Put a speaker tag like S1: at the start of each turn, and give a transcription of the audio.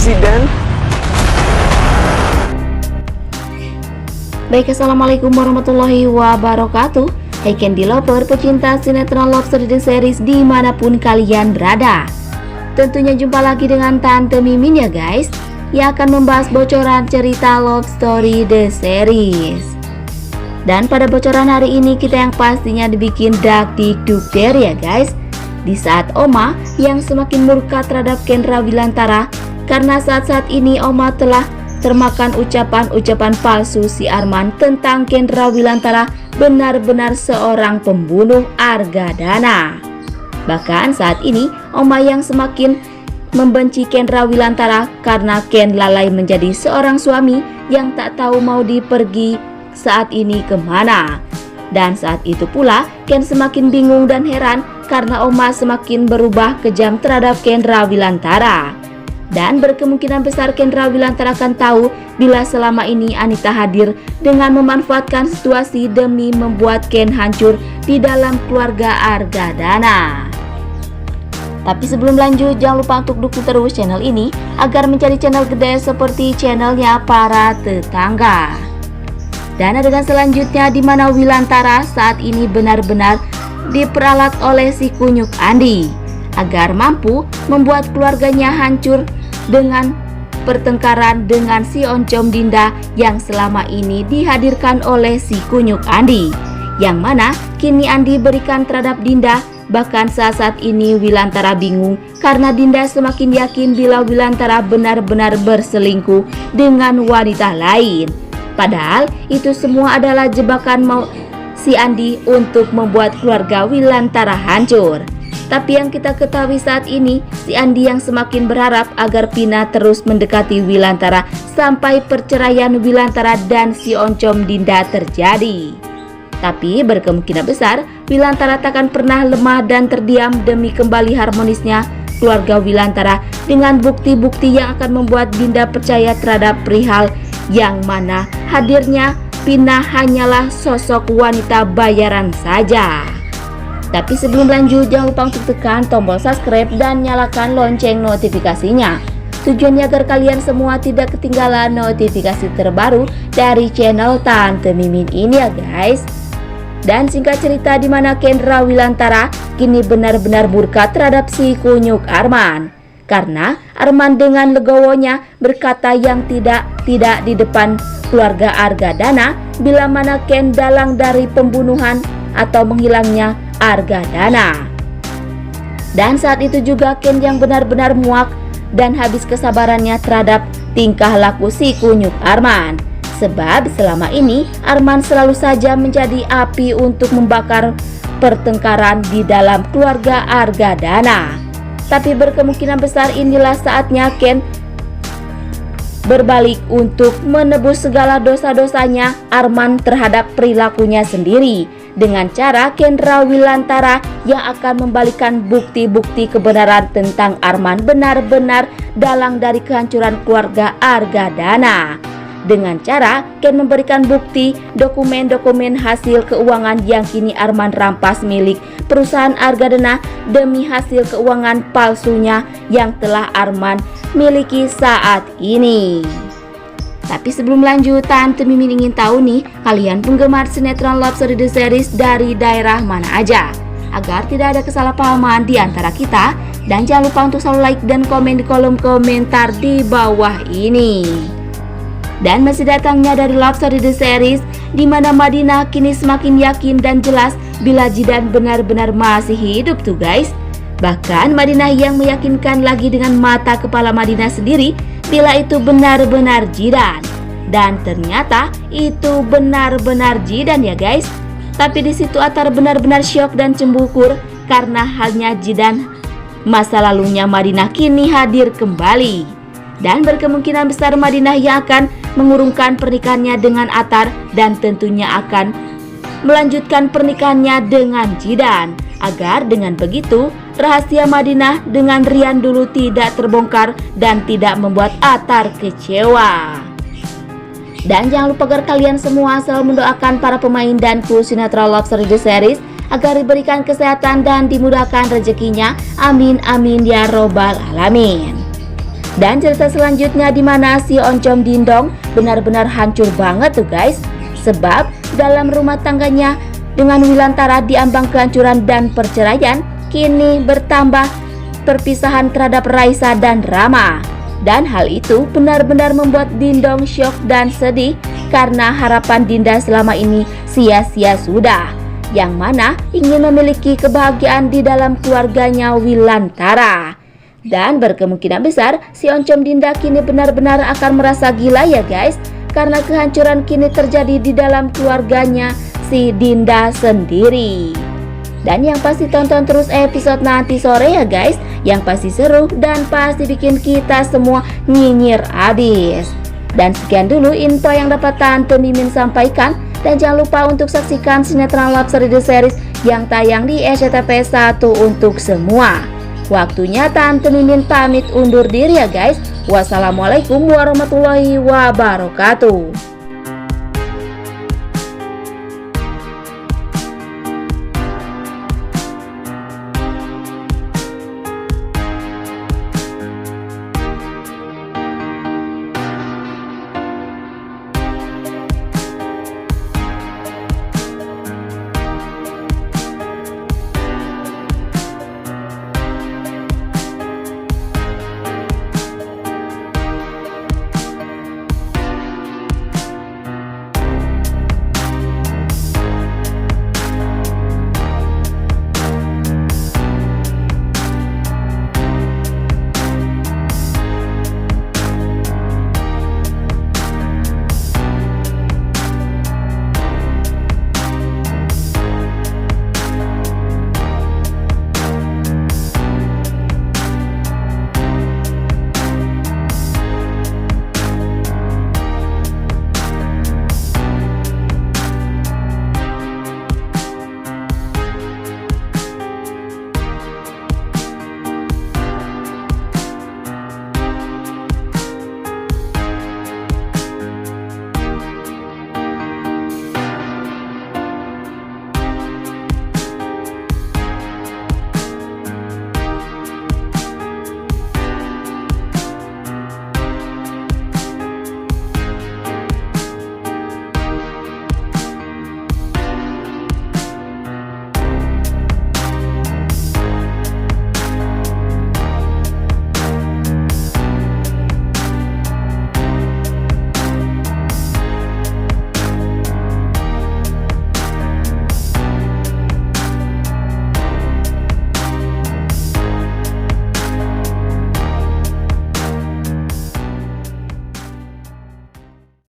S1: Zidan.
S2: Baik, assalamualaikum warahmatullahi wabarakatuh. Hai Candy Lover, pecinta sinetron Love Story The Series dimanapun kalian berada. Tentunya jumpa lagi dengan Tante Mimin ya guys, yang akan membahas bocoran cerita Love Story The Series. Dan pada bocoran hari ini kita yang pastinya dibikin dakdikdukder ya guys, di saat Oma yang semakin murka terhadap Kendra Wilantara karena saat-saat ini Oma telah termakan ucapan-ucapan palsu si Arman tentang Kendra Wilantara benar-benar seorang pembunuh Argadana. Bahkan saat ini Oma yang semakin membenci Kendra Wilantara karena Ken lalai menjadi seorang suami yang tak tahu mau dipergi saat ini kemana. Dan saat itu pula Ken semakin bingung dan heran karena Oma semakin berubah kejam terhadap Kendra Wilantara. Dan berkemungkinan besar Kendra Wilantara akan tahu bila selama ini Anita hadir dengan memanfaatkan situasi demi membuat Ken hancur di dalam keluarga Argadana. Tapi sebelum lanjut, jangan lupa untuk dukung terus channel ini agar mencari channel gede seperti channelnya para tetangga. Dan adegan selanjutnya di mana Wilantara saat ini benar-benar diperalat oleh si kunyuk Andi agar mampu membuat keluarganya hancur dengan pertengkaran dengan si oncom Dinda yang selama ini dihadirkan oleh si kunyuk Andi, yang mana kini Andi berikan terhadap Dinda. Bahkan saat ini Wilantara bingung karena Dinda semakin yakin bila Wilantara benar-benar berselingkuh dengan wanita lain. Padahal itu semua adalah jebakan mau si Andi untuk membuat keluarga Wilantara hancur. Tapi yang kita ketahui saat ini, si Andi yang semakin berharap agar Pina terus mendekati Wilantara sampai perceraian Wilantara dan si oncom Dinda terjadi. Tapi berkemungkinan besar Wilantara takkan pernah lemah dan terdiam demi kembali harmonisnya keluarga Wilantara dengan bukti-bukti yang akan membuat Dinda percaya terhadap perihal yang mana hadirnya Pina hanyalah sosok wanita bayaran saja. Tapi sebelum lanjut, jangan lupa untuk tekan tombol subscribe dan nyalakan lonceng notifikasinya. Tujuannya agar kalian semua tidak ketinggalan notifikasi terbaru dari channel Tante Mimin ini ya guys. Dan singkat cerita di mana Kendra Wilantara kini benar-benar murka terhadap si kunyuk Arman. Karena Arman dengan legowonya berkata yang tidak di depan keluarga Argadana bila mana Ken dalang dari pembunuhan atau menghilangnya Argadana. Dan saat itu juga Ken yang benar-benar muak dan habis kesabarannya terhadap tingkah laku si kunyuk Arman. Sebab selama ini Arman selalu saja menjadi api untuk membakar pertengkaran di dalam keluarga Argadana. Tapi berkemungkinan besar inilah saatnya Ken berbalik untuk menebus segala dosa-dosanya Arman terhadap perilakunya sendiri dengan cara Kendra Wilantara yang akan membalikan bukti-bukti kebenaran tentang Arman benar-benar dalang dari kehancuran keluarga Argadana. Dengan cara Ken memberikan bukti dokumen-dokumen hasil keuangan yang kini Arman rampas milik perusahaan Argadana demi hasil keuangan palsunya yang telah Arman miliki saat ini. Tapi sebelum lanjut, Tante Mimin ingin tahu nih, kalian penggemar sinetron Love Story The Series dari daerah mana aja? Agar tidak ada kesalahpahaman di antara kita. Dan jangan lupa untuk selalu like dan komen di kolom komentar di bawah ini. Dan masih datangnya dari Love Story The Series, di mana Madinah kini semakin yakin dan jelas bila Zidan benar-benar masih hidup tuh guys. Bahkan Madinah yang meyakinkan lagi dengan mata kepala Madinah sendiri bila itu benar-benar Zidan. Dan ternyata itu benar-benar Zidan ya guys. Tapi di situ Atar benar-benar syok dan cemburu karena hanya Zidan masa lalunya Madinah kini hadir kembali. Dan berkemungkinan besar Madinah yang akan mengurungkan pernikahannya dengan Atar dan tentunya akan melanjutkan pernikahannya dengan Zidan. Agar dengan begitu rahasia Madinah dengan Rian dulu tidak terbongkar dan tidak membuat Atar kecewa. Dan jangan lupa agar kalian semua selalu mendoakan para pemain dan kru sinetron Love Story The Series agar diberikan kesehatan dan dimudahkan rezekinya. Amin amin ya robbal alamin. Dan cerita selanjutnya di mana si Oncom Dindong benar-benar hancur banget tuh guys. Sebab dalam rumah tangganya dengan Wilantara diambang kehancuran dan perceraian, kini bertambah perpisahan terhadap Raisa dan Rama. Dan hal itu benar-benar membuat Dindong syok dan sedih karena harapan Dinda selama ini sia-sia sudah, yang mana ingin memiliki kebahagiaan di dalam keluarganya Wilantara. Dan berkemungkinan besar si Oncom Dinda kini benar-benar akan merasa gila ya guys, karena kehancuran kini terjadi di dalam keluarganya si Dinda sendiri. Dan yang pasti tonton terus episode nanti sore ya guys, yang pasti seru dan pasti bikin kita semua nyinyir abis. Dan sekian dulu info yang dapat Tante Mimin sampaikan. Dan jangan lupa untuk saksikan sinetron Love Story The Series yang tayang di SCTV 1 untuk semua. Waktunya Tante Mimin pamit undur diri ya guys. Wassalamualaikum warahmatullahi wabarakatuh.